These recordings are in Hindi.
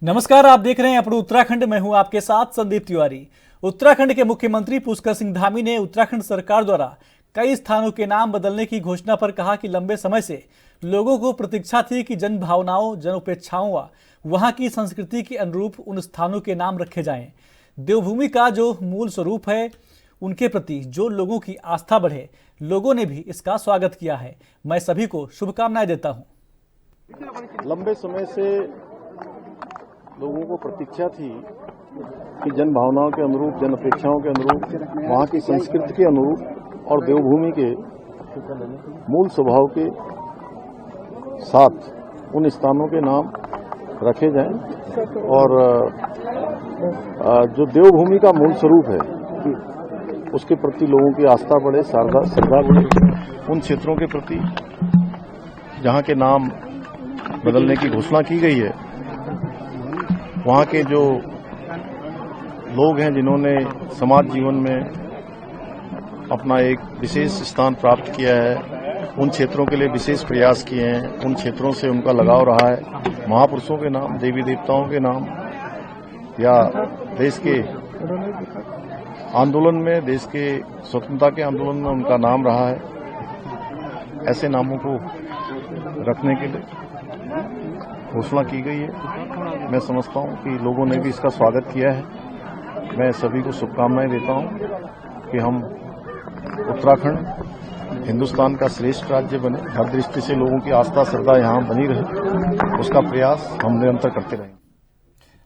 नमस्कार, आप देख रहे हैं अपने उत्तराखंड। मैं हूं आपके साथ संदीप तिवारी। उत्तराखंड के मुख्यमंत्री पुष्कर सिंह धामी ने उत्तराखंड सरकार द्वारा कई स्थानों के नाम बदलने की घोषणा पर कहा कि लंबे समय से लोगों को प्रतीक्षा थी कि जन भावनाओं, जन उपेक्षाओं व वहां की संस्कृति के अनुरूप उन स्थानों के नाम रखे जाएं। देवभूमि का जो मूल स्वरूप है, उनके प्रति जो लोगों की आस्था बढ़े, लोगों ने भी इसका स्वागत किया है। मैं सभी को शुभकामनाएं देता हूं। लंबे समय से लोगों को प्रतीक्षा थी कि जन भावनाओं के अनुरूप, जन अपेक्षाओं के अनुरूप, वहाँ की संस्कृति के अनुरूप और देवभूमि के मूल स्वभाव के साथ उन स्थानों के नाम रखे जाएं। और जो देवभूमि का मूल स्वरूप है उसके प्रति लोगों की आस्था बढ़े, श्रद्धा बढ़े। उन क्षेत्रों के प्रति जहाँ के नाम बदलने की घोषणा की गई है, वहाँ के जो लोग हैं जिन्होंने समाज जीवन में अपना एक विशेष स्थान प्राप्त किया है, उन क्षेत्रों के लिए विशेष प्रयास किए हैं, उन क्षेत्रों से उनका लगाव रहा है। महापुरुषों के नाम, देवी देवताओं के नाम या देश के आंदोलन में, देश के स्वतंत्रता के आंदोलन में उनका नाम रहा है, ऐसे नामों को रखने के लिए घोषणा की गई है। मैं समझता हूं कि लोगों ने भी इसका स्वागत किया है। मैं सभी को शुभकामनाएं देता हूं कि हम उत्तराखंड हिंदुस्तान का श्रेष्ठ राज्य बने, हर दृष्टि से लोगों की आस्था श्रद्धा यहां बनी रहे, उसका प्रयास हम निरंतर करते रहेंगे।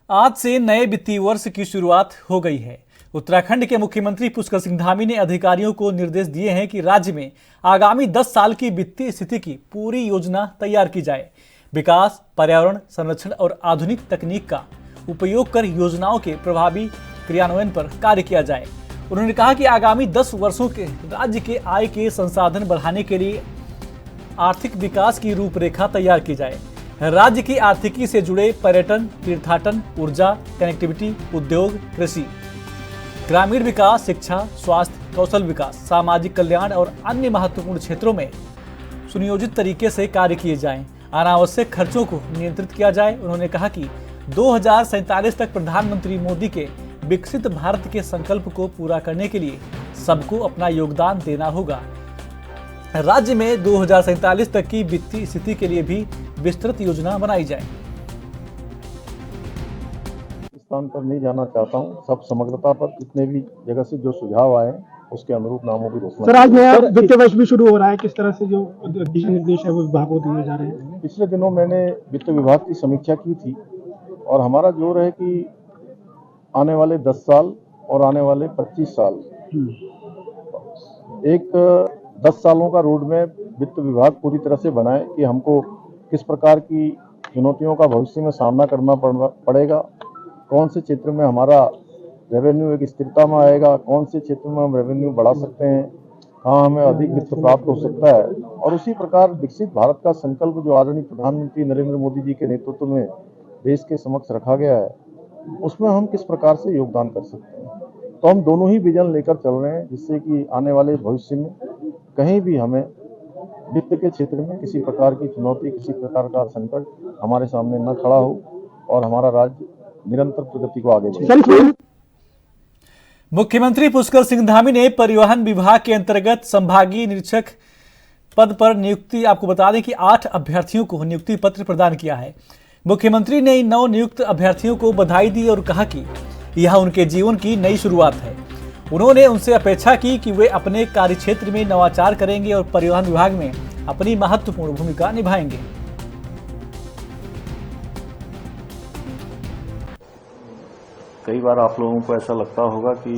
आज से नए वित्तीय वर्ष की शुरुआत हो गई है। उत्तराखंड के मुख्यमंत्री पुष्कर सिंह धामी ने अधिकारियों को निर्देश दिए हैं कि राज्य में आगामी 10 साल की वित्तीय स्थिति की पूरी योजना तैयार की जाए। विकास, पर्यावरण संरक्षण और आधुनिक तकनीक का उपयोग कर योजनाओं के प्रभावी क्रियान्वयन पर कार्य किया जाए। उन्होंने कहा कि आगामी 10 वर्षों के राज्य के आय के संसाधन बढ़ाने के लिए आर्थिक विकास की रूपरेखा तैयार की जाए। राज्य की आर्थिकी से जुड़े पर्यटन, तीर्थाटन, ऊर्जा, कनेक्टिविटी, उद्योग, कृषि, ग्रामीण विकास, शिक्षा, स्वास्थ्य, कौशल विकास, सामाजिक कल्याण और अन्य महत्वपूर्ण क्षेत्रों में सुनियोजित तरीके से कार्य किए जाएं। अनावश्यक खर्चों को नियंत्रित किया जाए। उन्होंने कहा कि 2047 तक प्रधानमंत्री मोदी के विकसित भारत के संकल्प को पूरा करने के लिए सबको अपना योगदान देना होगा। राज्य में 2047 तक की वित्तीय स्थिति के लिए भी विस्तृत योजना बनाई जाए। स्थान पर नहीं जाना चाहता हूं, सब समग्रता पर जितने भी जगह से जो सुझाव आए उसके अनुरूप नामों की घोषणा। सर, आज नया वित्तीय वर्ष भी शुरू हो रहा है, किस तरह से जो दिशा निर्देश है वो विभागों को दिए जा रहे हैं? पिछले दिनों मैंने वित्त विभाग की समीक्षा की थी और हमारा जोर है कि आने वाले 10 साल और आने वाले 25 साल एक 10 सालों का रोड मैप वित्त विभाग पूरी तरह से बनाए कि हमको किस प्रकार की चुनौतियों का भविष्य में सामना करना पड़ेगा, कौन से क्षेत्र में हमारा रेवेन्यू एक स्थिरता में आएगा, कौन से क्षेत्र में हम रेवेन्यू बढ़ा सकते हैं, कहाँ हमें अधिक वित्त प्राप्त हो सकता है। और उसी प्रकार विकसित भारत का संकल्प जो आदरणीय प्रधानमंत्री नरेंद्र मोदी जी के नेतृत्व में देश के समक्ष रखा गया है, उसमें हम किस प्रकार से योगदान कर सकते हैं। तो हम दोनों ही विजन लेकर चल रहे हैं, जिससे कि आने वाले भविष्य में कहीं भी हमें वित्त के क्षेत्र में किसी प्रकार की चुनौती, किसी प्रकार का संकट हमारे सामने न खड़ा हो और हमारा राज्य निरंतर प्रगति को आगे बढ़े। मुख्यमंत्री पुष्कर सिंह धामी ने परिवहन विभाग के अंतर्गत संभागीय निरीक्षक पद पर नियुक्ति, आपको बता दें कि 8 अभ्यर्थियों को नियुक्ति पत्र प्रदान किया है। मुख्यमंत्री ने इन 9 नियुक्त अभ्यर्थियों को बधाई दी और कहा कि यह उनके जीवन की नई शुरुआत है। उन्होंने उनसे अपेक्षा की कि वे अपने कार्यक्षेत्र में नवाचार करेंगे और परिवहन विभाग में अपनी महत्वपूर्ण भूमिका निभाएंगे। कई बार आप लोगों को ऐसा लगता होगा कि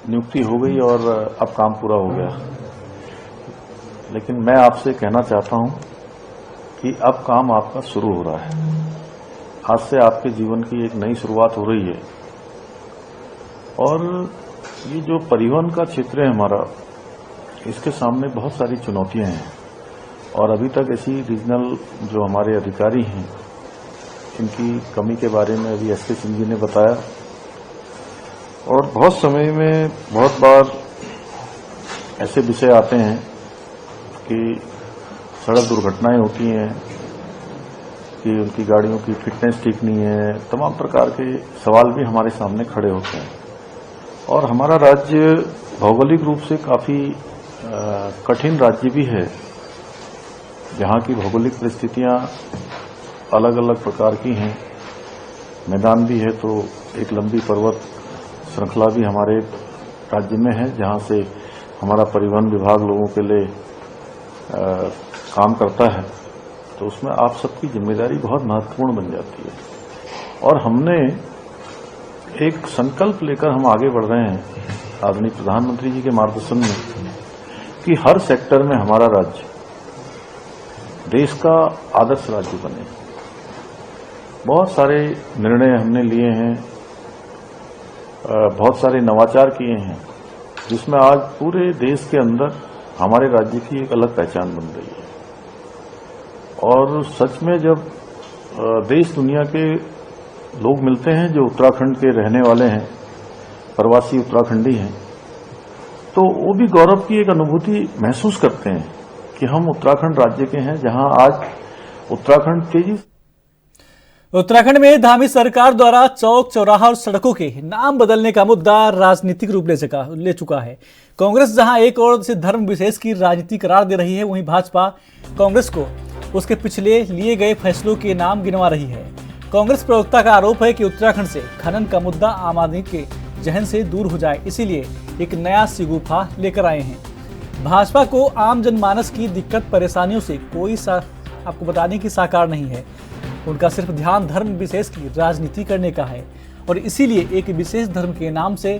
नियुक्ति हो गई और अब काम पूरा हो गया, लेकिन मैं आपसे कहना चाहता हूं कि अब काम आपका शुरू हो रहा है। आज से आपके जीवन की एक नई शुरुआत हो रही है और ये जो परिवहन का क्षेत्र है हमारा, इसके सामने बहुत सारी चुनौतियां हैं और अभी तक ऐसी रीजनल जो हमारे अधिकारी हैं इनकी कमी के बारे में अभी एसके सिंह जी ने बताया। और बहुत समय में बहुत बार ऐसे विषय आते हैं कि सड़क दुर्घटनाएं होती हैं, कि उनकी गाड़ियों की फिटनेस ठीक नहीं है, तमाम प्रकार के सवाल भी हमारे सामने खड़े होते हैं। और हमारा राज्य भौगोलिक रूप से काफी कठिन राज्य भी है, जहाँ की भौगोलिक परिस्थितियां अलग अलग प्रकार की हैं। मैदान भी है तो एक लंबी पर्वत श्रृंखला भी हमारे राज्य में है, जहाँ से हमारा परिवहन विभाग लोगों के लिए काम करता है। तो उसमें आप सबकी जिम्मेदारी बहुत महत्वपूर्ण बन जाती है। और हमने एक संकल्प लेकर हम आगे बढ़ रहे हैं आदरणीय प्रधानमंत्री जी के मार्गदर्शन में कि हर सेक्टर में हमारा राज्य देश का आदर्श राज्य बने। बहुत सारे निर्णय हमने लिए हैं, बहुत सारे नवाचार किए हैं, जिसमें आज पूरे देश के अंदर हमारे राज्य की एक अलग पहचान बन रही है। और सच में जब देश दुनिया के लोग मिलते हैं जो उत्तराखंड के रहने वाले हैं, प्रवासी उत्तराखंडी हैं, तो वो भी गौरव की एक अनुभूति महसूस करते हैं कि हम उत्तराखंड राज्य के हैं, जहां आज उत्तराखंड तेजी। उत्तराखंड में धामी सरकार द्वारा चौक चौराहा और सड़कों के नाम बदलने का मुद्दा राजनीतिक रूप ले चुका है। कांग्रेस जहां एक ओर से धर्म विशेष की राजनीति करार दे रही है, वहीं भाजपा कांग्रेस को उसके पिछले लिए गए फैसलों के नाम गिनवा रही है। कांग्रेस प्रवक्ता का आरोप है कि उत्तराखंड से खनन का मुद्दा आम आदमी के जहन से दूर हो जाए, इसीलिए एक नया सिगुफा लेकर आए हैं। भाजपा को आम जनमानस की दिक्कत परेशानियों से कोई आपको बताने की साकार नहीं है। उनका सिर्फ ध्यान धर्म विशेष की राजनीति करने का है और इसीलिए एक विशेष धर्म के नाम से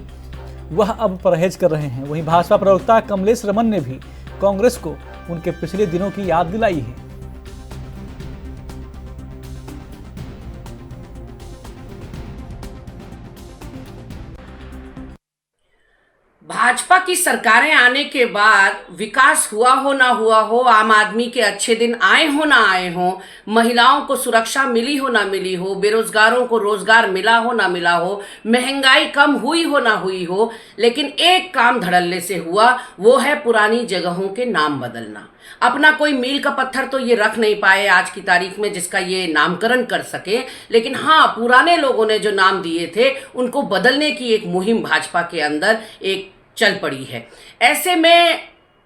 वह अब परहेज कर रहे हैं। वहीं भाजपा प्रवक्ता कमलेश रमन ने भी कांग्रेस को उनके पिछले दिनों की याद दिलाई है। भाजपा की सरकारें आने के बाद विकास हुआ हो ना हुआ हो, आम आदमी के अच्छे दिन आए हो ना आए हो, महिलाओं को सुरक्षा मिली हो ना मिली हो, बेरोजगारों को रोजगार मिला हो ना मिला हो, महंगाई कम हुई हो ना हुई हो, लेकिन एक काम धड़ल्ले से हुआ, वो है पुरानी जगहों के नाम बदलना। अपना कोई मील का पत्थर तो ये रख नहीं पाए आज की तारीख में जिसका ये नामकरण कर सके, लेकिन हाँ, पुराने लोगों ने जो नाम दिए थे उनको बदलने की एक मुहिम भाजपा के अंदर एक चल पड़ी है। ऐसे में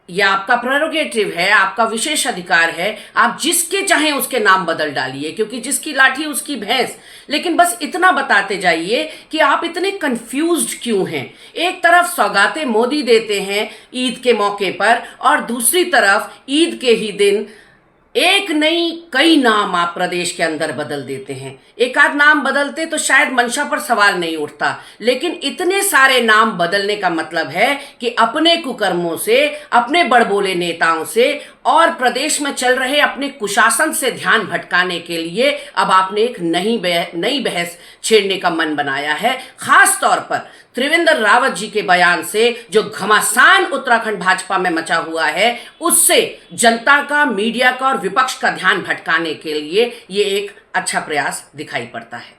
यह आपका प्रेरोगेटिव है, आपका विशेष अधिकार है, आप जिसके चाहें उसके नाम बदल डालिए, क्योंकि जिसकी लाठी उसकी भैंस। लेकिन बस इतना बताते जाइए कि आप इतने कंफ्यूज्ड क्यों हैं। एक तरफ सौगातें मोदी देते हैं ईद के मौके पर, और दूसरी तरफ ईद के ही दिन एक नहीं कई नाम आप प्रदेश के अंदर बदल देते हैं। एक आध नाम बदलते तो शायद मंशा पर सवाल नहीं उठता, लेकिन इतने सारे नाम बदलने का मतलब है कि अपने कुकर्मों से, अपने बड़बोले नेताओं से और प्रदेश में चल रहे अपने कुशासन से ध्यान भटकाने के लिए अब आपने एक नई बहस छेड़ने का मन बनाया है। खास तौर पर त्रिवेंद्र रावत जी के बयान से जो घमासान उत्तराखंड भाजपा में मचा हुआ है, उससे जनता का, मीडिया का और विपक्ष का ध्यान भटकाने के लिए ये एक अच्छा प्रयास दिखाई पड़ता है।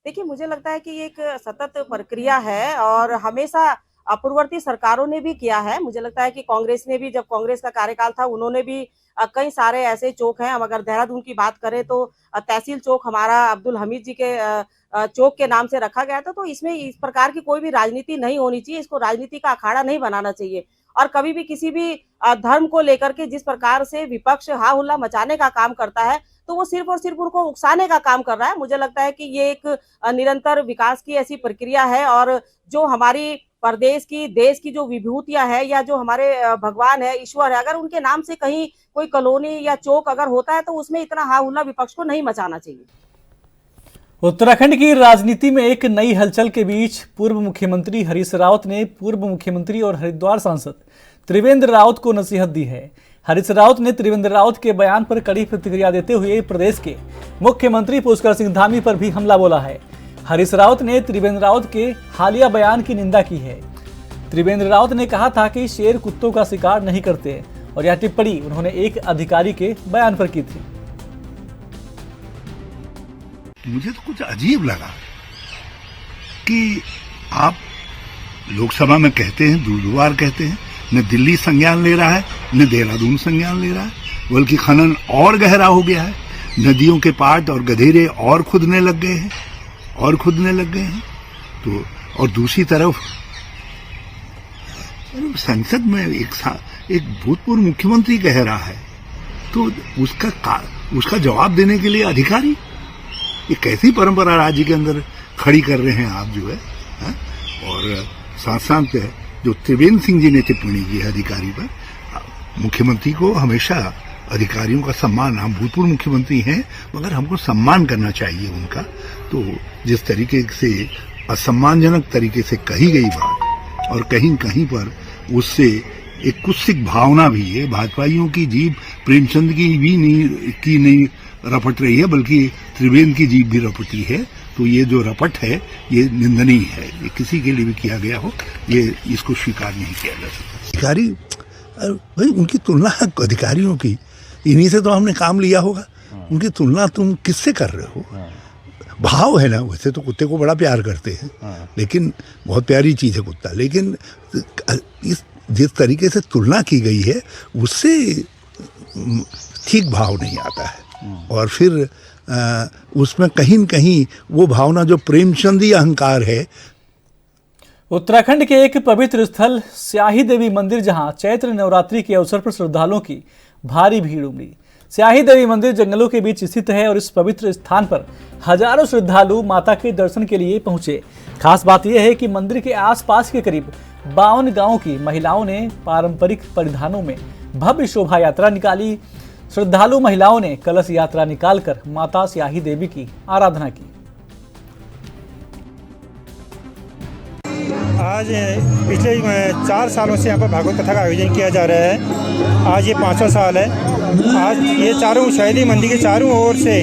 देखिए, मुझे लगता है कि ये एक सतत प्रक्रिया है और हमेशा पूर्ववर्ती सरकारों ने भी किया है। मुझे लगता है कि कांग्रेस ने भी, जब कांग्रेस का कार्यकाल था, उन्होंने भी कई सारे ऐसे चौक हैं। हम अगर देहरादून की बात करें तो तहसील चौक हमारा अब्दुल हमीद जी के चौक के नाम से रखा गया था। तो इसमें इस प्रकार की कोई भी राजनीति नहीं होनी चाहिए, इसको राजनीति का अखाड़ा नहीं बनाना चाहिए। और कभी भी किसी भी धर्म को लेकर के जिस प्रकार से विपक्ष हा हुल्ला मचाने का काम करता है, तो वो सिर्फ और सिर्फ उनको उकसाने का काम कर रहा है। मुझे लगता है कि ये एक निरंतर विकास की ऐसी प्रक्रिया है और जो हमारी प्रदेश की, देश की जो विभूतियां है या जो हमारे भगवान है, ईश्वर है, अगर उनके नाम से कहीं कोई कॉलोनी या चौक अगर होता है तो उसमें इतना हा हुल्ला विपक्ष को नहीं मचाना चाहिए। उत्तराखंड की राजनीति में एक नई हलचल के बीच पूर्व मुख्यमंत्री हरीश रावत ने पूर्व मुख्यमंत्री और हरिद्वार सांसद त्रिवेंद्र रावत को नसीहत दी है। हरीश रावत ने त्रिवेंद्र रावत के बयान पर कड़ी प्रतिक्रिया देते हुए प्रदेश के मुख्यमंत्री पुष्कर सिंह धामी पर भी हमला बोला है। हरीश रावत ने त्रिवेंद्र रावत के हालिया बयान की निंदा की है। त्रिवेंद्र रावत ने कहा था कि शेर कुत्तों का शिकार नहीं करते और यह टिप्पणी उन्होंने एक अधिकारी के बयान पर की थी। मुझे तो कुछ अजीब लगा कि आप लोकसभा में कहते हैं, दूरदुवार कहते हैं, न दिल्ली संज्ञान ले रहा है, न देहरादून संज्ञान ले रहा है, बल्कि खनन और गहरा हो गया है। नदियों के पाट और गधेरे और खुदने लग गए हैं तो और दूसरी तरफ संसद में एक भूतपूर्व मुख्यमंत्री कह रहा है तो उसका जवाब देने के लिए अधिकारी, ये कैसी परंपरा राज्य के अंदर खड़ी कर रहे हैं आप जो है? और साथ साथ जो त्रिवेंद्र सिंह जी ने टिप्पणी की है अधिकारी पर, मुख्यमंत्री को हमेशा अधिकारियों का सम्मान, हम भूतपूर्व मुख्यमंत्री हैं मगर हमको सम्मान करना चाहिए उनका। तो जिस तरीके से असम्मानजनक तरीके से कही गई बात और कहीं कहीं पर उससे एक कुत्सित भावना भी है, भाजपाइयों की जीभ प्रेमचंद की नहीं रपट रही है बल्कि त्रिवेंद्र की जीभ भी रपटी है। तो ये जो रपट है ये निंदनीय है, ये किसी के लिए भी किया गया हो, ये इसको स्वीकार नहीं किया जा सकता। अधिकारी भाई उनकी तुलना अधिकारियों की, इन्हीं से तो हमने काम लिया होगा, उनकी तुलना तुम किससे कर रहे हो? भाव है ना, वैसे तो कुत्ते को बड़ा प्यार करते हैं लेकिन बहुत प्यारी चीज़ है कुत्ता, लेकिन इस जिस तरीके से तुलना की गई है उससे ठीक भाव नहीं आता है। और फिर उसमें कहीं न कहीं वो भावना जो प्रेमचंदी अहंकार है। उत्तराखंड के एक पवित्र स्थल स्याही देवी मंदिर, जहां चैत्र नवरात्रि के अवसर पर श्रद्धालुओं की भारी भीड़ उमड़ी। स्याही देवी मंदिर जंगलों के बीच स्थित है और इस पवित्र स्थान पर हजारों श्रद्धालु माता के दर्शन के लिए पहुंचे। खास बात यह है कि मंदिर के आसपास के करीब 52 गांवों की महिलाओं ने पारंपरिक परिधानों में भव्य शोभा यात्रा निकाली। श्रद्धालु महिलाओं ने कलश यात्रा निकालकर माता स्याही देवी की आराधना की। आज पिछले 4 सालों से यहाँ पर भागवत कथा का आयोजन किया जा रहा है। आज ये 5वां साल है। आज ये चारों शैली मंदिर के चारों ओर से,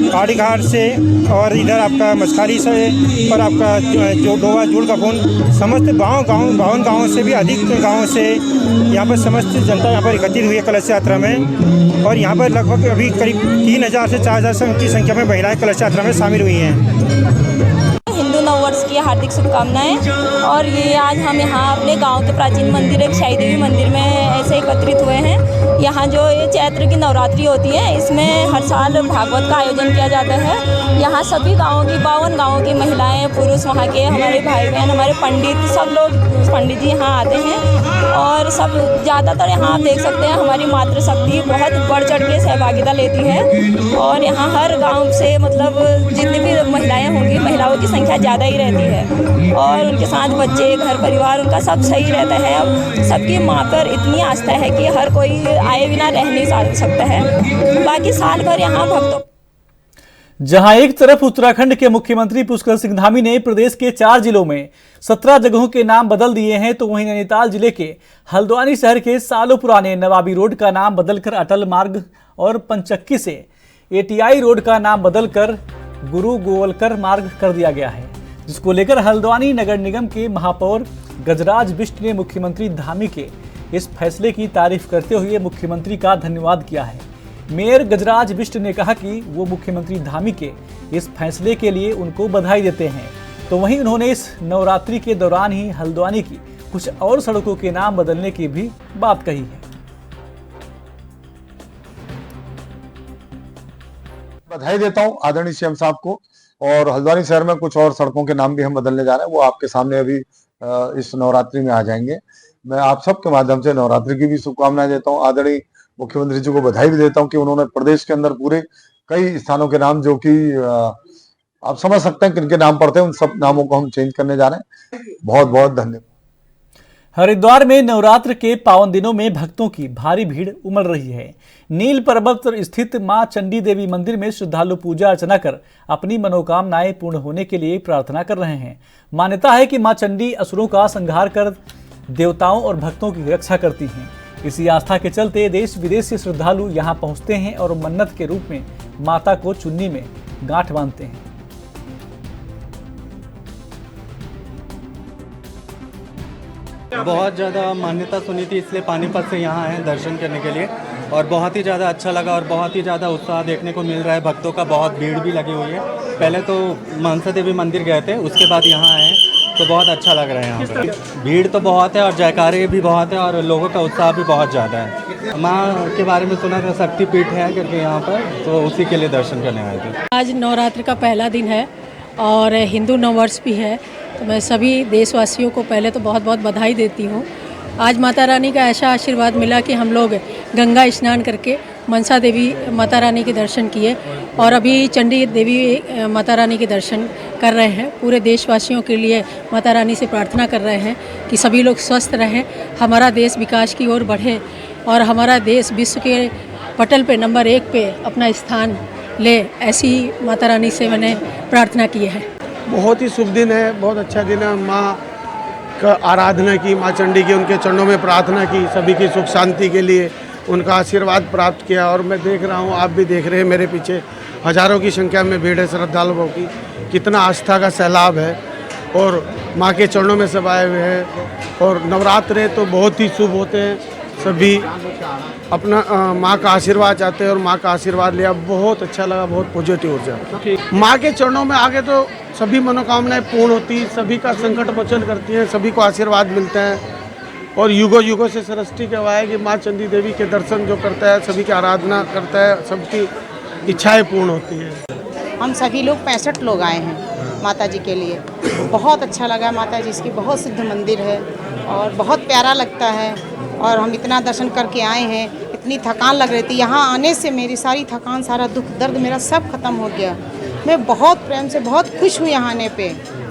पहाड़ी घाट से और इधर आपका मस्खारी से और आपका जो डोवा जुड़ का फोन, समस्त 52 गाँव से भी अधिक गाँव से यहाँ पर समस्त जनता यहाँ पर एकत्रित हुई है कलश यात्रा में। और यहाँ पर लगभग अभी करीब 3000 से 4000 की संख्या में महिलाएं कलश यात्रा में शामिल हुई हैं। हिंदू नववर्ष की हार्दिक शुभकामनाएं। और ये आज हम यहाँ अपने गांव के प्राचीन मंदिर एक स्याही देवी मंदिर में ऐसे एकत्रित हुए हैं। यहाँ जो ये चैत्र की नवरात्रि होती है, इसमें हर साल भागवत का आयोजन किया जाता है। यहाँ सभी गाँवों की 52 गाँवों की महिलाएं, पुरुष, वहाँ के हमारे भाई बहन, हमारे पंडित, सब लोग पंडित जी यहाँ आते हैं। और सब ज़्यादातर यहाँ आप देख सकते हैं हमारी मातृशक्ति बहुत बढ़ चढ़ के सहभागिता लेती है। और यहाँ हर गाँव से मतलब जितनी भी महिलाएँ होंगी, महिलाओं की संख्या ज़्यादा ही रहती है और उनके साथ बच्चे, घर परिवार, उनका सब सही रहता है। अब सबकी माँ पर इतनी आस्था है कि हर कोई आए बिना रह नहीं सकता है। बाकी साल भर यहाँ भक्तों। जहां एक तरफ उत्तराखंड के मुख्यमंत्री पुष्कर सिंह धामी ने प्रदेश के 4 जिलों में 17 जगहों के नाम बदल दिए हैं, तो वहीं नैनीताल जिले के हल्द्वानी शहर के सालों पुराने नवाबी रोड का नाम बदलकर अटल मार्ग और पंचक्की से एटीआई रोड का नाम बदलकर गुरु गोवलकर मार्ग कर दिया गया है, जिसको लेकर हल्द्वानी नगर निगम के महापौर गजराज बिष्ट ने मुख्यमंत्री धामी के इस फैसले की तारीफ करते हुए मुख्यमंत्री का धन्यवाद किया है। मेयर गजराज बिष्ट ने कहा कि वो मुख्यमंत्री धामी के इस फैसले के लिए उनको बधाई देते हैं। तो वहीं उन्होंने इस नवरात्रि के दौरान ही हल्द्वानी की कुछ और सड़कों के नाम बदलने की भी बात कही है। बधाई देता हूं आदरणीय सीएम साहब को, और हल्द्वानी शहर में कुछ और सड़कों के नाम भी हम बदलने जा रहे हैं, वो आपके सामने अभी इस नवरात्रि में आ जाएंगे। मैं आप सबके माध्यम से नवरात्रि की भी शुभकामनाएं देता हूं। आदरणीय मुख्यमंत्री जी को बधाई भी देता हूं कि उन्होंने प्रदेश के अंदर पूरे कई स्थानों के नाम, जो कि आप समझ सकते हैं किनके नाम पड़ते हैं, उन सब नामों को हम चेंज करने जा रहे हैं। बहुत बहुत धन्यवाद। हरिद्वार में नवरात्र के पावन दिनों में भक्तों की भारी भीड़ उमड़ रही है। नील पर्वत पर स्थित मां चंडी देवी मंदिर में श्रद्धालु पूजा अर्चना कर अपनी मनोकामनाएं पूर्ण होने के लिए प्रार्थना कर रहे हैं। मान्यता है कि मां चंडी असुरों का संहार कर देवताओं और भक्तों की रक्षा करती हैं। इसी आस्था के चलते देश विदेश से श्रद्धालु यहां पहुंचते हैं और मन्नत के रूप में माता को चुन्नी में गांठ बांधते हैं। बहुत ज़्यादा मान्यता सुनी थी, इसलिए पानीपत से यहाँ आए दर्शन करने के लिए और बहुत ही ज़्यादा अच्छा लगा और बहुत ही ज़्यादा उत्साह देखने को मिल रहा है। भक्तों का बहुत भीड़ भी लगी हुई है। पहले तो मनसा देवी मंदिर गए थे, उसके बाद यहाँ आए तो बहुत अच्छा लग रहा है। यहाँ पर भीड़ तो बहुत है और जयकारे भी बहुत है और लोगों का उत्साह भी बहुत ज़्यादा है। माँ के बारे में सुना था, शक्तिपीठ है करके यहाँ पर, तो उसी के लिए दर्शन करने आए थे। आज नवरात्र का पहला दिन है और हिंदू नववर्ष भी है, तो मैं सभी देशवासियों को पहले तो बहुत बहुत बधाई देती हूँ। आज माता रानी का ऐसा आशीर्वाद मिला कि हम लोग गंगा स्नान करके मनसा देवी माता रानी के दर्शन किए और अभी चंडी देवी माता रानी के दर्शन कर रहे हैं। पूरे देशवासियों के लिए माता रानी से प्रार्थना कर रहे हैं कि सभी लोग स्वस्थ रहें, हमारा देश विकास की ओर बढ़े और हमारा देश विश्व के पटल पे नंबर 1 पे अपना स्थान ले, ऐसी माता रानी से मैंने प्रार्थना की है। बहुत ही शुभ दिन है, बहुत अच्छा दिन है। माँ का आराधना की, माँ चंडी की, उनके चरणों में प्रार्थना की, सभी की सुख शांति के लिए उनका आशीर्वाद प्राप्त किया। और मैं देख रहा हूँ, आप भी देख रहे हैं, मेरे पीछे हजारों की संख्या में भीड़ है श्रद्धालुओं की। कितना आस्था का सैलाब है और माँ के चरणों में सब आए हुए हैं। और नवरात्रे तो बहुत ही शुभ होते हैं, सभी अपना माँ का आशीर्वाद चाहते हैं और माँ का आशीर्वाद लिया, बहुत अच्छा लगा, बहुत पॉजिटिव ऊर्जा। माँ के चरणों में आगे तो सभी मनोकामनाएं पूर्ण होती, सभी का संकट मोचन करती हैं, सभी को आशीर्वाद मिलता है। और युगों युगों से सृष्टि के हुआ है कि माँ चंडी देवी के दर्शन जो करता है, सभी की आराधना करता है, सबकी इच्छाएं पूर्ण होती हैं। हम सभी लोग 65 लोग आए हैं माता जी के लिए। बहुत अच्छा लगा, माता जी इसकी बहुत सिद्ध मंदिर है और बहुत प्यारा लगता है। और हम इतना दर्शन करके आए हैं, इतनी थकान लग रही थी, यहाँ आने से मेरी सारी थकान, सारा दुख दर्द मेरा सब खत्म हो गया। मैं बहुत प्रेम से बहुत खुश हूँ यहाँ आने पे,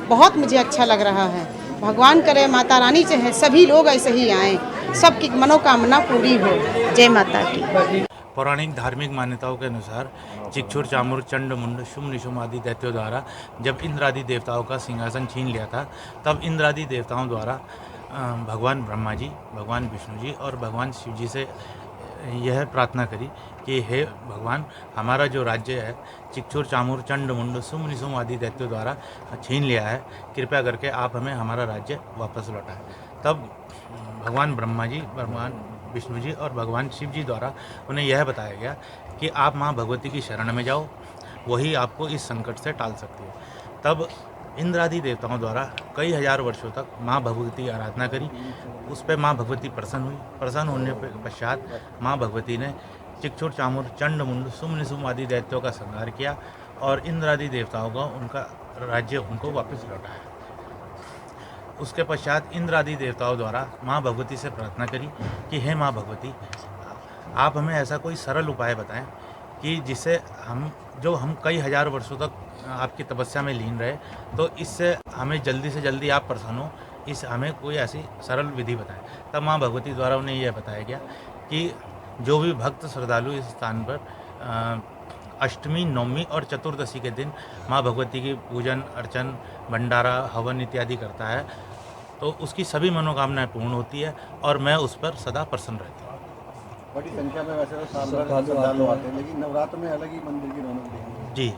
बहुत मुझे अच्छा लग रहा है। भगवान करे, माता रानी चाहे सभी लोग ऐसे ही आएँ, सबकी मनोकामना पूरी हो। जय माता की। पौराणिक धार्मिक मान्यताओं के अनुसार चिकछुर, चामुर, चंड, मुंड, शुम निशुम आदि दैत्यों द्वारा जब इंद्र आदि देवताओं का सिंहासन छीन लिया था, तब इंद्र आदि देवताओं द्वारा भगवान ब्रह्मा जी, भगवान विष्णु जी और भगवान शिव जी से यह प्रार्थना करी कि हे भगवान, हमारा जो राज्य है चिकछुर, चामुर, चंड, मुंड, शुम निशुम आदि दैत्यों द्वारा छीन लिया है, कृपया करके आप हमें हमारा राज्य वापस लौटाएं। तब भगवान ब्रह्मा जी, भगवान विष्णु जी और भगवान शिव जी द्वारा उन्हें यह बताया गया कि आप माँ भगवती की शरण में जाओ, वही आपको इस संकट से टाल सकती है। तब इंद्र आदि देवताओं द्वारा कई हजार वर्षों तक माँ भगवती की आराधना करी, उस पर माँ भगवती प्रसन्न हुई। प्रसन्न होने के पश्चात माँ भगवती ने चिकछुर, चामुर, चंड, मुंड, शुम निशुम आदि दैत्यों का संहार किया और इंद्र आदि देवताओं का उनका राज्य उनको वापस लौटाया। उसके पश्चात इंद्र आदि देवताओं द्वारा माँ भगवती से प्रार्थना करी कि हे माँ भगवती, आप हमें ऐसा कोई सरल उपाय बताएं कि जिससे हम कई हजार वर्षों तक आपकी तपस्या में लीन रहे, तो इससे हमें जल्दी से जल्दी आप प्रसन्न हो, हमें कोई ऐसी सरल विधि बताएं। तब माँ भगवती द्वारा उन्हें यह बताया गया कि जो भी भक्त श्रद्धालु इस स्थान पर अष्टमी, नवमी और चतुर्दशी के दिन माँ भगवती की पूजन अर्चन, भंडारा, हवन इत्यादि करता है, तो उसकी सभी मनोकामनाएं पूर्ण होती है और मैं उस पर सदा प्रसन्न रहती हूँ। बड़ी संख्या में वैसे तो साल भर श्रद्धालु आते हैं, लेकिन नवरात्र में अलग ही मंदिर की रौनक देखी। जी,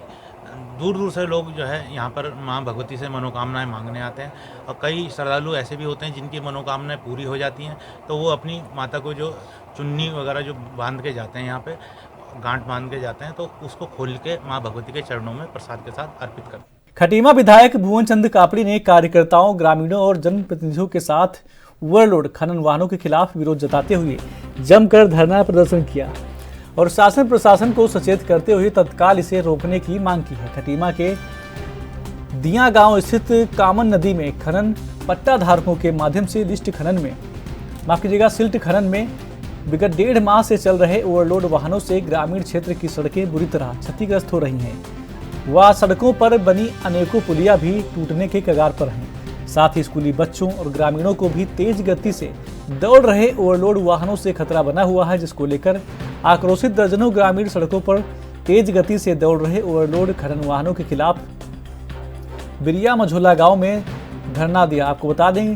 दूर दूर से लोग जो है यहाँ पर माँ भगवती से मनोकामनाएं मांगने आते हैं और कई श्रद्धालु ऐसे भी होते हैं जिनकी मनोकामनाएं पूरी हो जाती हैं, तो वो अपनी माता को जो चुन्नी वगैरह जो बांध के जाते हैं, यहाँ पे गांठ बांध के जाते हैं, तो उसको खोल के माँ भगवती के चरणों में प्रसाद के साथ अर्पित करते हैं। खटीमा विधायक भुवन चंद कापड़ी ने कार्यकर्ताओं, ग्रामीणों और जनप्रतिनिधियों के साथ ओवरलोड खनन वाहनों के खिलाफ विरोध जताते हुए जमकर धरना प्रदर्शन किया और शासन प्रशासन को सचेत करते हुए तत्काल इसे रोकने की मांग की है। खटीमा के दिया गांव स्थित कामन नदी में खनन पट्टा धारकों के माध्यम से सिल्ट खनन में विगत 1.5 माह से चल रहे ओवरलोड वाहनों से ग्रामीण क्षेत्र की सड़कें बुरी तरह क्षतिग्रस्त हो रही हैं। वह सड़कों पर बनी अनेकों पुलिया भी टूटने के कगार पर हैं। साथ ही स्कूली बच्चों और ग्रामीणों को भी तेज गति से दौड़ रहे ओवरलोड वाहनों से खतरा बना हुआ है, जिसको लेकर आक्रोशित दर्जनों ग्रामीण सड़कों पर तेज गति से दौड़ रहे ओवरलोड खनन वाहनों के खिलाफ बिरिया मझोला गांव में धरना दिया। आपको बता दें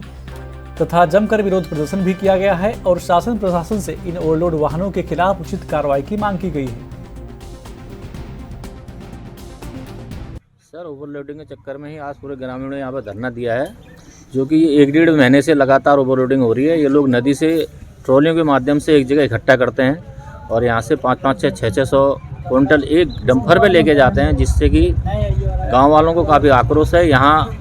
तथा जमकर विरोध प्रदर्शन भी किया गया है और शासन प्रशासन से इन ओवरलोड वाहनों के खिलाफ उचित कार्रवाई की मांग की गई है। सर, ओवरलोडिंग के चक्कर में ही आज पूरे ग्रामीणों ने यहाँ पर धरना दिया है, जो कि 1-1.5 महीने से लगातार ओवरलोडिंग हो रही है। ये लोग नदी से ट्रॉलियों के माध्यम से एक जगह इकट्ठा करते हैं और यहाँ से 500, 600 क्विंटल एक डंपर पे लेके जाते हैं, जिससे कि गांव वालों को काफ़ी आक्रोश है। यहाँ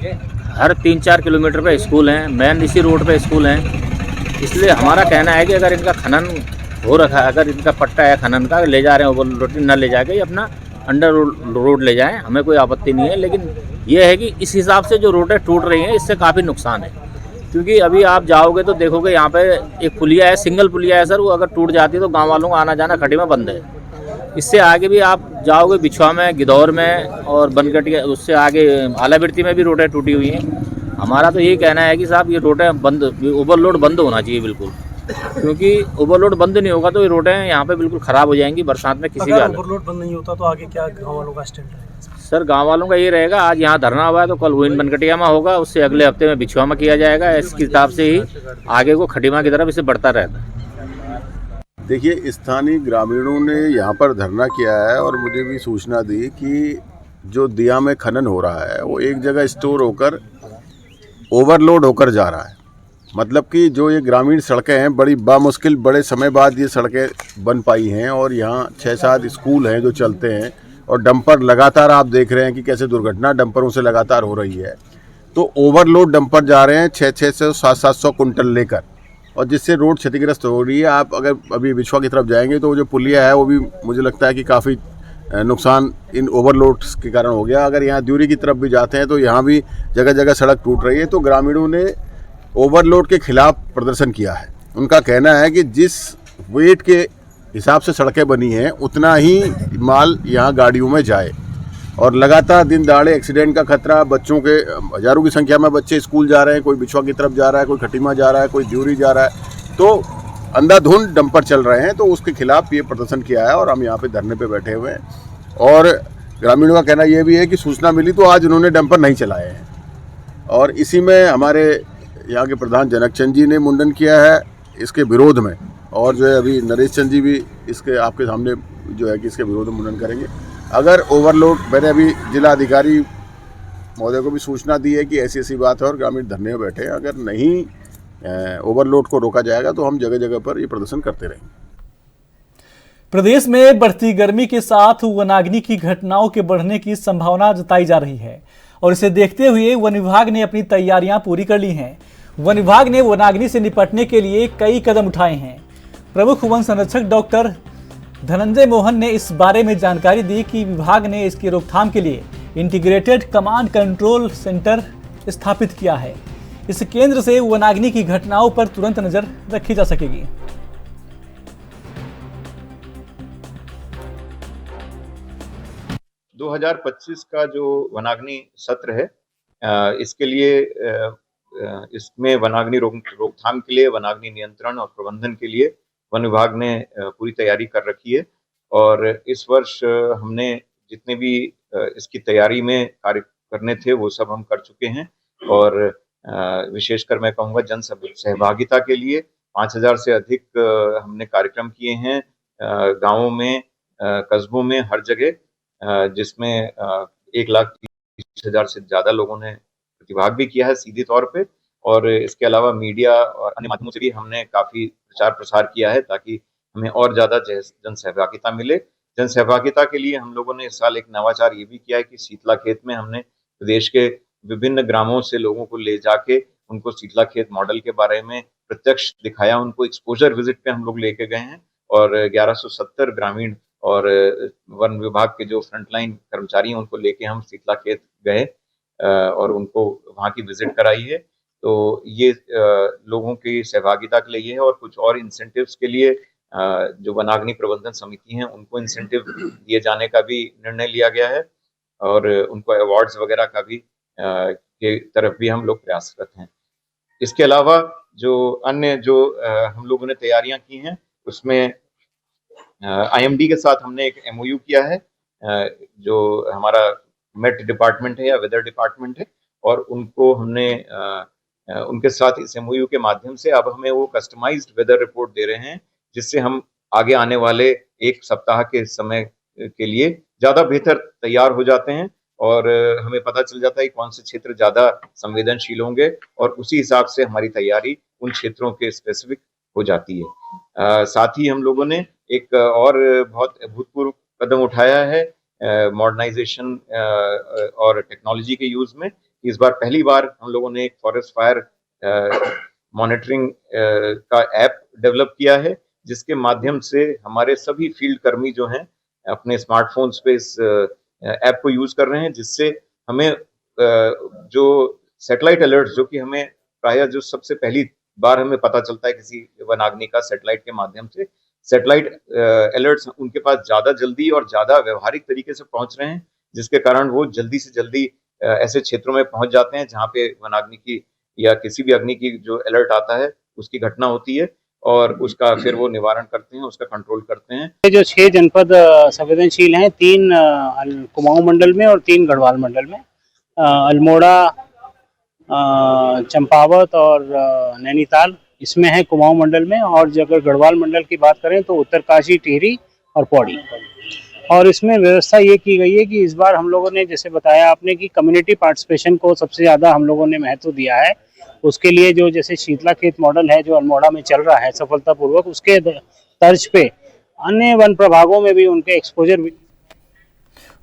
हर 3-4 किलोमीटर पे स्कूल हैं, मेन इसी रोड पे स्कूल हैं। इसलिए हमारा कहना है कि अगर इनका खनन हो रखा है, अगर इनका पट्टा है खनन का ले जा रहे हैं ओवर लोडिंग न ले जाके ये अपना अंडर रोड ले जाएं, हमें कोई आपत्ति नहीं है। लेकिन ये है कि इस हिसाब से जो रोडें टूट रही हैं इससे काफ़ी नुकसान है, क्योंकि अभी आप जाओगे तो देखोगे यहाँ पे एक पुलिया है, सिंगल पुलिया है सर, वो अगर टूट जाती है तो गांव वालों का आना जाना खड़ी में बंद है। इससे आगे भी आप जाओगे बिछुआ में, गिदौर में और बनगटिया, उससे आगे आलाबिरती में भी रोडें टूटी हुई हैं। हमारा तो यही कहना है कि साहब ये रोडें बंद, ओवरलोड बंद होना चाहिए बिल्कुल, क्योंकि ओवरलोड बंद नहीं होगा तो ये रोडें यहाँ पे बिल्कुल ख़राब हो जाएंगी बरसात में किसी भी हालत। ओवरलोड बंद नहीं होता तो आगे क्या गाँव वालों का स्टैंड रहेगा? सर गांव वालों का ये रहेगा, आज यहाँ धरना हुआ है तो कल वहीं बनगटिया में होगा, उससे अगले हफ्ते में बिछुआ में किया जाएगा। इस हिसाब से ही आगे को खटीमा की तरफ इसे बढ़ता रहता है। देखिए, स्थानीय ग्रामीणों ने यहाँ पर धरना किया है और मुझे भी सूचना दी कि जो दिया में खनन हो रहा है वो एक जगह स्टोर होकर ओवरलोड होकर जा रहा है। मतलब कि जो ये ग्रामीण सड़कें हैं, बड़ी बामुश्किल बड़े समय बाद ये सड़कें बन पाई हैं और यहाँ 6-7 स्कूल हैं जो चलते हैं और डंपर लगातार आप देख रहे हैं कि कैसे दुर्घटना डंपरों से लगातार हो रही है। तो ओवरलोड डंपर जा रहे हैं 600 700 कुंटल लेकर, और जिससे रोड क्षतिग्रस्त हो रही है। आप अगर अभी बिछुआ की तरफ जाएंगे तो जो पुलिया है वो भी मुझे लगता है कि काफ़ी नुकसान इन ओवरलोड्स के कारण हो गया। अगर यहाँ द्यूरी की तरफ भी जाते हैं तो यहाँ भी जगह जगह सड़क टूट रही है। तो ग्रामीणों ने ओवरलोड के खिलाफ प्रदर्शन किया है। उनका कहना है कि जिस वेट के हिसाब से सड़कें बनी हैं उतना ही माल यहाँ गाड़ियों में जाए, और लगातार दिन दहाड़े एक्सीडेंट का खतरा, बच्चों के हज़ारों की संख्या में बच्चे स्कूल जा रहे हैं, कोई बिछुआ की तरफ जा रहा है, कोई खटीमा जा रहा है, कोई द्यूरी जा रहा है, तो अंधाधुंध डंपर चल रहे हैं। तो उसके खिलाफ ये प्रदर्शन किया है और हम यहाँ पे धरने पे बैठे हुए हैं। और ग्रामीणों का कहना ये भी है कि सूचना मिली तो आज उन्होंने डंपर नहीं चलाए हैं, और इसी में हमारे यहाँ के प्रधान जनक चंद जी ने मुंडन किया है इसके विरोध में, और जो है अभी नरेश चंद जी भी इसके आपके सामने जो है कि इसके विरोध में मुंडन करेंगे। अगर ओवरलोड, मैंने अभी जिला अधिकारी महोदय को भी सूचना दी है कि ऐसी ऐसी बात है और ग्रामीण धरने में बैठे हैं, अगर नहीं ओवरलोड को रोका जाएगा तो हम जगह जगह पर ये प्रदर्शन करते रहेंगे। प्रदेश में बढ़ती गर्मी के साथ वनाग्नि की घटनाओं के बढ़ने की संभावना जताई जा रही है, और इसे देखते हुए वन विभाग ने अपनी तैयारियां पूरी कर ली हैं। वन विभाग ने वनाग्नि से निपटने के लिए कई कदम उठाए हैं। प्रमुख वन संरक्षक डॉक्टर धनंजय मोहन ने इस बारे में जानकारी दी कि विभाग ने इसकी रोकथाम के लिए इंटीग्रेटेड कमांड कंट्रोल सेंटर स्थापित किया है। इस केंद्र से वनाग्नि की घटनाओं पर तुरंत नजर रखी जा सकेगी। दो 2025 का जो वनाग्नि सत्र है, इसके लिए इसमें वनाग्नि रोकथाम के लिए, वनाग्नि नियंत्रण और प्रबंधन के लिए वन विभाग ने पूरी तैयारी कर रखी है। और इस वर्ष हमने जितने भी इसकी तैयारी में कार्य करने थे वो सब हम कर चुके हैं। और विशेषकर मैं कहूँगा जन सहभागिता के लिए 5000 से अधिक हमने कार्यक्रम किए हैं गाँवों में, कस्बों में, हर जगह, जिसमें 1,30,000 से ज़्यादा लोगों ने प्रतिभाग भी किया है सीधे तौर पे। और इसके अलावा मीडिया और अन्य माध्यमों से भी हमने काफ़ी प्रचार प्रसार किया है ताकि हमें और ज़्यादा जन सहभागिता मिले। जन सहभागिता के लिए हम लोगों ने इस साल एक नवाचार ये भी किया है कि शीतला खेत में हमने प्रदेश के विभिन्न ग्रामों से लोगों को ले जाके उनको शीतला खेत मॉडल के बारे में प्रत्यक्ष दिखाया, उनको एक्सपोजर विजिट पे हम लोग लेके गए हैं। और 1170 ग्रामीण और वन विभाग के जो फ्रंटलाइन कर्मचारी हैं उनको लेके हम शीतला खेत गए और उनको वहाँ की विजिट कराई है। तो ये लोगों की सहभागिता के लिए है। और कुछ और इंसेंटिव्स के लिए जो वनाग्नि प्रबंधन समिति हैं उनको इंसेंटिव दिए जाने का भी निर्णय लिया गया है, और उनको अवार्ड्स वगैरह का भी के तरफ भी हम लोग प्रयासरत हैं। इसके अलावा जो अन्य जो हम लोगों ने तैयारियां की हैं उसमें IMD के साथ हमने एक MOU किया है, जो हमारा मेट डिपार्टमेंट है या वेदर डिपार्टमेंट है, और उनको हमने उनके साथ इस MOU के माध्यम से अब हमें वो कस्टमाइज्ड वेदर रिपोर्ट दे रहे हैं, जिससे हम आगे आने वाले एक सप्ताह के समय के लिए ज़्यादा बेहतर तैयार हो जाते हैं। और हमें पता चल जाता है कि कौन से क्षेत्र ज़्यादा संवेदनशील होंगे, और उसी हिसाब से हमारी तैयारी उन क्षेत्रों के स्पेसिफिक हो जाती है। साथ ही हम लोगों ने एक और बहुत अभूतपूर्व कदम उठाया है मॉडर्नाइजेशन और टेक्नोलॉजी के यूज़ में। इस बार पहली बार हम लोगों ने एक फॉरेस्ट फायर मॉनिटरिंग का ऐप डेवलप किया है, जिसके माध्यम से हमारे सभी फील्ड कर्मी जो हैं अपने स्मार्टफोन्स पे इस ऐप को यूज कर रहे हैं, जिससे हमें जो सैटेलाइट अलर्ट जो कि हमें प्रायः जो सबसे पहली बार हमें पता चलता है किसी वनाग्नि का सैटेलाइट के माध्यम से, सैटेलाइट अलर्ट्स उनके पास ज्यादा जल्दी और ज्यादा व्यवहारिक तरीके से पहुंच रहे हैं, जिसके कारण वो जल्दी से जल्दी ऐसे क्षेत्रों में पहुंच जाते हैं जहां पे वनाग्नि की या किसी भी अग्नि की जो अलर्ट आता है उसकी घटना होती है और उसका फिर वो निवारण करते हैं, उसका कंट्रोल करते हैं। जो 6 जनपद संवेदनशील हैं, 3 कुमाऊं मंडल में और 3 गढ़वाल मंडल में, अल्मोड़ा, चंपावत और नैनीताल इसमें है कुमाऊं मंडल में। और अगर गढ़वाल मंडल की बात करें तो उत्तरकाशी, टिहरी और पौड़ी। और इसमें व्यवस्था ये की गई है कि इस बार हम लोगों ने, जैसे बताया आपने, कि कम्युनिटी पार्टिसिपेशन को सबसे ज़्यादा हम लोगों ने महत्व दिया है। उसके लिए जो जैसे शीतला खेत मॉडल है जो अल्मोड़ा में चल रहा है सफलतापूर्वक, उसके तर्ज पे अन्य वन प्रभागों में भी उनके एक्सपोजर भी।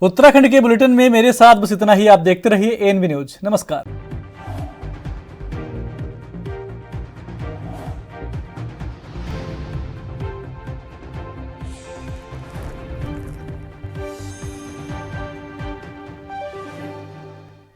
उत्तराखंड के बुलेटिन में मेरे साथ बस इतना ही। आप देखते रहिए एएनबी न्यूज। नमस्कार।